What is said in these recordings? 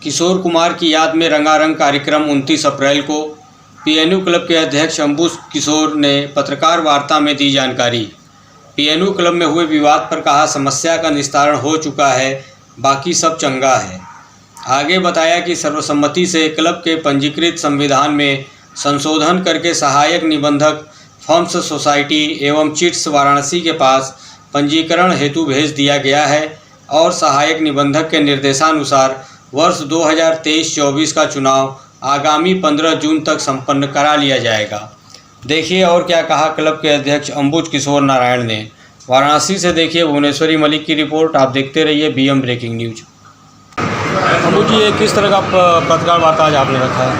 किशोर कुमार की याद में रंगारंग कार्यक्रम 29 अप्रैल को पीएनयू क्लब के अध्यक्ष अंबुज किशोर ने पत्रकार वार्ता में दी जानकारी। पीएनयू क्लब में हुए विवाद पर कहा, समस्या का निस्तारण हो चुका है, बाकी सब चंगा है। आगे बताया कि सर्वसम्मति से क्लब के पंजीकृत संविधान में संशोधन करके सहायक निबंधक फर्म्स सोसाइटी एवं चिट्स वाराणसी के पास पंजीकरण हेतु भेज दिया गया है और सहायक निबंधक के निर्देशानुसार वर्ष 2023-24 का चुनाव आगामी 15 जून तक संपन्न करा लिया जाएगा। देखिए और क्या कहा क्लब के अध्यक्ष अंबुज किशोर नारायण ने। वाराणसी से देखिए भुवनेश्वरी मलिक की रिपोर्ट। आप देखते रहिए बीएम ब्रेकिंग न्यूज। अंबुज जी, ये किस तरह का पत्रकार वार्ता आज आपने रखा है?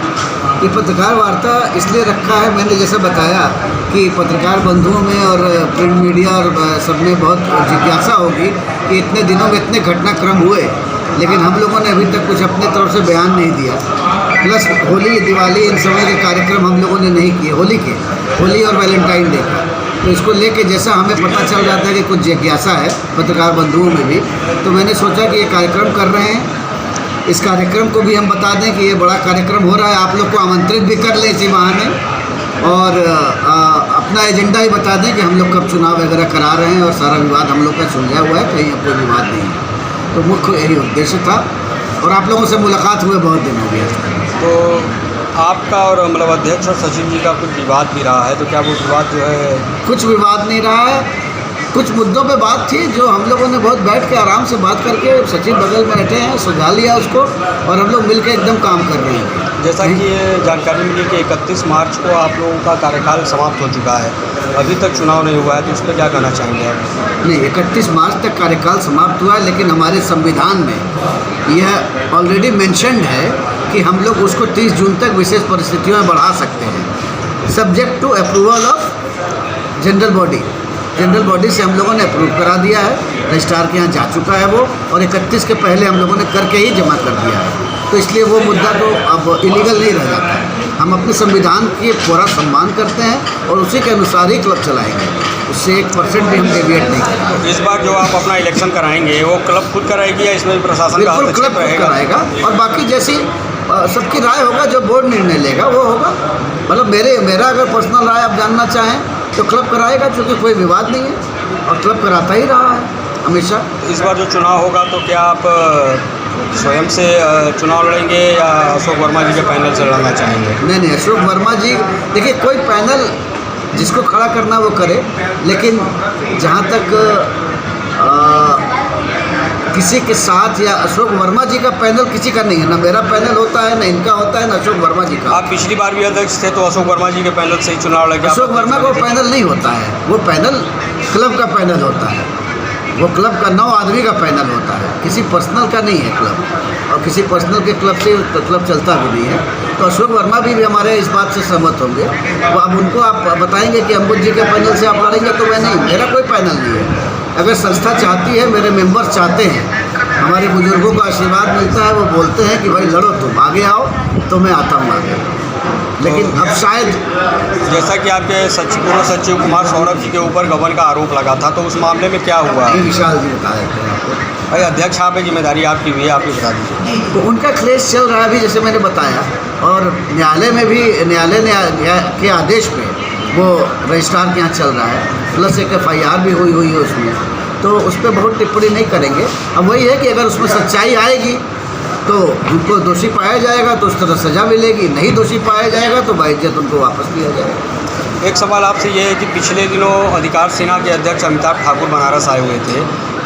ये पत्रकार वार्ता इसलिए रखा है, मैंने जैसे बताया कि पत्रकार बंधुओं में और प्रिंट मीडिया और सब में बहुत जिज्ञासा होगी कि इतने दिनों में इतने घटनाक्रम हुए, लेकिन हम लोगों ने अभी तक कुछ अपने तरफ से बयान नहीं दिया। प्लस होली, दिवाली, इन समय के कार्यक्रम हम लोगों ने नहीं किए, होली और वैलेंटाइन डे का। तो इसको लेके जैसा हमें पता चल जाता है कि कुछ जिज्ञासा है पत्रकार बंधुओं में भी, तो मैंने सोचा कि ये कार्यक्रम कर रहे हैं, इस कार्यक्रम को भी हम बता दें कि ये बड़ा कार्यक्रम हो रहा है, आप लोग को आमंत्रित भी कर लें इसी बहाने, और अपना एजेंडा ही बता दें कि हम लोग कब चुनाव वगैरह करा रहे हैं और सारा विवाद हम लोग का सुलझा हुआ है, कहीं कोई विवाद नहीं है। तो मुख्य यही उद्देश्य था और आप लोगों से मुलाकात हुए बहुत दिन हो गया था। तो आपका और मतलब अध्यक्ष और सचिव जी का कुछ विवाद भी रहा है, तो क्या वो विवाद जो है? कुछ विवाद नहीं रहा है, कुछ मुद्दों पे बात थी जो हम लोगों ने बहुत बैठ के आराम से बात करके, सचिव बगल में बैठे हैं, सुझा लिया उसको और हम लोग मिलकर एकदम काम कर रहे हैं। जैसा कि ये जानकारी मिली कि 31 मार्च को आप लोगों का कार्यकाल समाप्त हो चुका है, अभी तक चुनाव नहीं हुआ है, तो उस पर क्या कहना चाहेंगे आप? नहीं, 31 मार्च तक कार्यकाल समाप्त हुआ है, लेकिन हमारे संविधान में यह ऑलरेडी मेंशन्ड है कि हम लोग उसको 30 जून तक विशेष परिस्थितियों में बढ़ा सकते हैं, subject to approval of general body से हम लोगों ने अप्रूव करा दिया है, रजिस्ट्रार के यहाँ जा चुका है वो, और 31 के पहले हम लोगों ने करके ही जमा कर दिया है। तो इसलिए वो मुद्दा तो अब इलीगल नहीं रह जाता है। हम अपने संविधान के पूरा सम्मान करते हैं और उसी के अनुसार ही क्लब चलाएंगे, उससे 1% भी हम डेविएट नहीं करेंगे। इस बार जो आप अपना इलेक्शन कराएंगे वो क्लब खुद कराएगी या इसमें प्रशासन का बिल्कुल क्लब खुद कराएगा, और बाकी जैसी सबकी राय होगा, जो बोर्ड निर्णय लेगा वो होगा। मतलब मेरा अगर पर्सनल राय आप जानना चाहें तो क्लब कराएगा, क्योंकि कोई विवाद नहीं है और क्लब कराता ही रहा है हमेशा। इस बार जो चुनाव होगा तो क्या आप स्वयं से चुनाव लड़ेंगे या अशोक वर्मा जी के पैनल से लड़ना चाहेंगे? नहीं, अशोक वर्मा जी, देखिए कोई पैनल जिसको खड़ा करना वो करे, लेकिन जहाँ तक किसी के साथ या अशोक वर्मा जी का पैनल किसी का नहीं है, ना मेरा पैनल होता है, ना इनका होता है, ना अशोक वर्मा जी का। आप पिछली बार भी अध्यक्ष थे तो अशोक वर्मा जी के पैनल से ही चुनाव लगे? अशोक वर्मा का पैनल नहीं होता है, वो पैनल क्लब का पैनल होता है, वो क्लब का 9 आदमी का पैनल होता है, किसी पर्सनल का नहीं है क्लब, और किसी पर्सनल के क्लब से क्लब चलता भी नहीं है। तो अशोक वर्मा भी हमारे इस बात से सहमत होंगे। तो अब उनको आप बताएंगे कि अंबुज जी के पैनल से आप लड़ेंगे, तो मैं नहीं, मेरा कोई पैनल नहीं है। अगर संस्था चाहती है, मेरे मेंबर्स चाहते हैं, हमारे बुजुर्गों का आशीर्वाद मिलता है, वो बोलते हैं कि भाई लड़ो, तुम आगे आओ, तो मैं आता हूँ आगे। लेकिन तो अब शायद जैसा कि आपके पूर्व सचिव कुमार सौरभ जी के ऊपर गबन का आरोप लगा था, तो उस मामले में क्या हुआ? ये विशाल जी बता देते हैं आपको। भाई अध्यक्ष आप है, जिम्मेदारी आपकी भी है, आप ही बता दीजिए। तो उनका क्लेश चल रहा है अभी, जैसे मैंने बताया, और न्यायालय में भी न्यायालय के आदेश पे वो रजिस्ट्रार के यहाँ चल रहा है, प्लस एक FIR भी हुई है उसमें, तो उस पर बहुत टिप्पणी नहीं करेंगे। अब वही है कि अगर उसमें सच्चाई आएगी तो उनको दोषी पाया जाएगा तो उस तरह सज़ा मिलेगी, नहीं दोषी पाया जाएगा तो बाइज्जत उनको वापस लिया जाएगा। एक सवाल आपसे ये है कि पिछले दिनों अधिकार सेना के अध्यक्ष अमिताभ ठाकुर बनारस आए हुए थे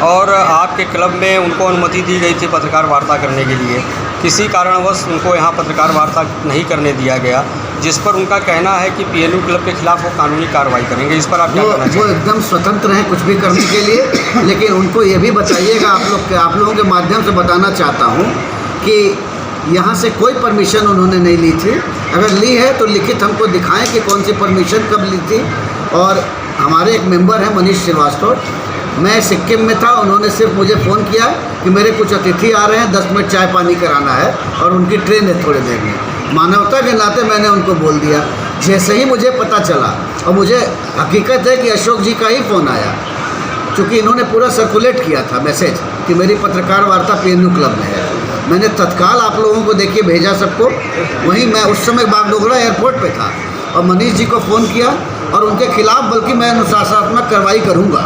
और आपके क्लब में उनको अनुमति दी गई थी पत्रकार वार्ता करने के लिए, किसी कारणवश उनको यहाँ पत्रकार वार्ता नहीं करने दिया गया, जिस पर उनका कहना है कि पीएनयू क्लब के खिलाफ वो कानूनी कार्रवाई करेंगे। इस पर आप क्या कहना चाहेंगे? वो एकदम स्वतंत्र हैं कुछ भी करने के लिए, लेकिन उनको ये भी बताइएगा, आप लोगों के माध्यम से बताना चाहता हूँ कि यहाँ से कोई परमिशन उन्होंने नहीं ली थी। अगर ली है तो लिखित हमको दिखाएं कि कौन सी परमिशन कब ली थी। और हमारे एक मेंबर हैं मनीष श्रीवास्तव, मैं सिक्किम में था, उन्होंने सिर्फ मुझे फ़ोन किया कि मेरे कुछ अतिथि आ रहे हैं, 10 मिनट चाय पानी कराना है और उनकी ट्रेन है थोड़ी देर में। मानवता के नाते मैंने उनको बोल दिया। जैसे ही मुझे पता चला, और मुझे हकीकत है कि अशोक जी का ही फ़ोन आया, क्योंकि इन्होंने पूरा सर्कुलेट किया था मैसेज कि मेरी पत्रकार वार्ता पीएनयू क्लब में है, मैंने तत्काल आप लोगों को देखिए भेजा सबको। वहीं मैं उस समय बागडोगरा एयरपोर्ट पे था और मनीष जी को फ़ोन किया और उनके खिलाफ बल्कि मैं अनुशासनात्मक कार्रवाई करूँगा,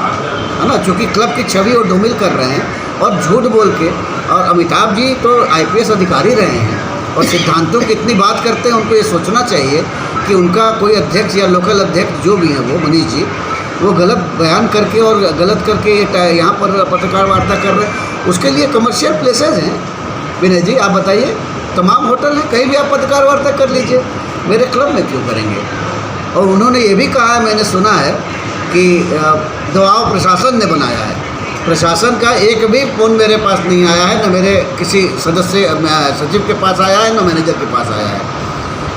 है ना, चूँकि क्लब की छवि और धूमिल कर रहे हैं और झूठ बोल के। और अमिताभ जी तो IPS अधिकारी रहे हैं और सिद्धांतों की इतनी बात करते हैं, उनको ये सोचना चाहिए कि उनका कोई अध्यक्ष या लोकल अध्यक्ष जो भी हैं वो मनीष जी, वो गलत बयान करके और गलत करके यहाँ पर पत्रकार वार्ता कर रहे हैं। उसके लिए कमर्शियल प्लेसेस हैं विनय जी, आप बताइए, तमाम होटल हैं, कहीं भी आप पत्रकार वार्ता कर लीजिए, मेरे क्लब में क्यों करेंगे। और उन्होंने ये भी कहा है, मैंने सुना है कि दबाव प्रशासन ने बनाया है। प्रशासन का एक भी फ़ोन मेरे पास नहीं आया है, न मेरे किसी सदस्य सचिव के पास आया है, न मैनेजर के पास आया है।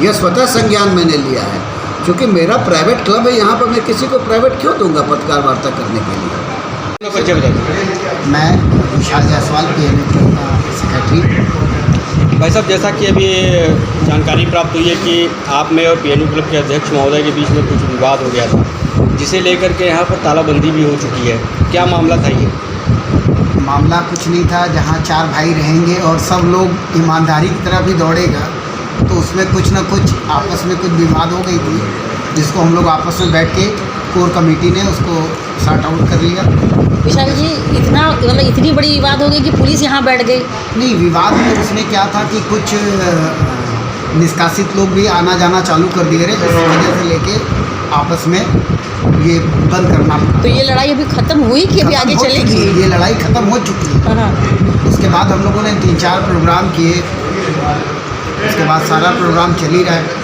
यह स्वतः संज्ञान मैंने लिया है, क्योंकि मेरा प्राइवेट क्लब है, यहाँ पर मैं किसी को प्राइवेट क्यों दूंगा पत्रकार वार्ता करने के लिए। मैं विशाल जायसवाल PNU क्लब का सेक्रेटरी। भाई साहब, जैसा कि अभी जानकारी प्राप्त हुई है कि आप में और PNU क्लब के अध्यक्ष महोदय के बीच में कुछ विवाद हो गया था, जिसे लेकर के यहाँ पर तालाबंदी भी हो चुकी है, क्या मामला था ये? मामला कुछ नहीं था, जहाँ 4 भाई रहेंगे और सब लोग ईमानदारी की तरफ ही दौड़ेगा, तो उसमें कुछ ना कुछ आपस में कुछ विवाद हो गई थी, जिसको हम लोग आपस में बैठ के कोर कमेटी ने उसको सॉर्ट आउट कर लिया। विशाल जी, इतनी बड़ी विवाद हो गई कि पुलिस यहाँ बैठ गई? नहीं, विवाद में उसमें क्या था कि कुछ निष्कासित लोग भी आना जाना चालू कर दिए रहे, इस वजह से लेके आपस में ये बंद करना पड़ा। तो ये लड़ाई अभी ख़त्म हुई कि अभी आगे चलेगी? ये लड़ाई ख़त्म हो चुकी है। हाँ। उसके बाद हम लोगों ने 3-4 प्रोग्राम किए, उसके बाद सारा प्रोग्राम चल ही रहा है।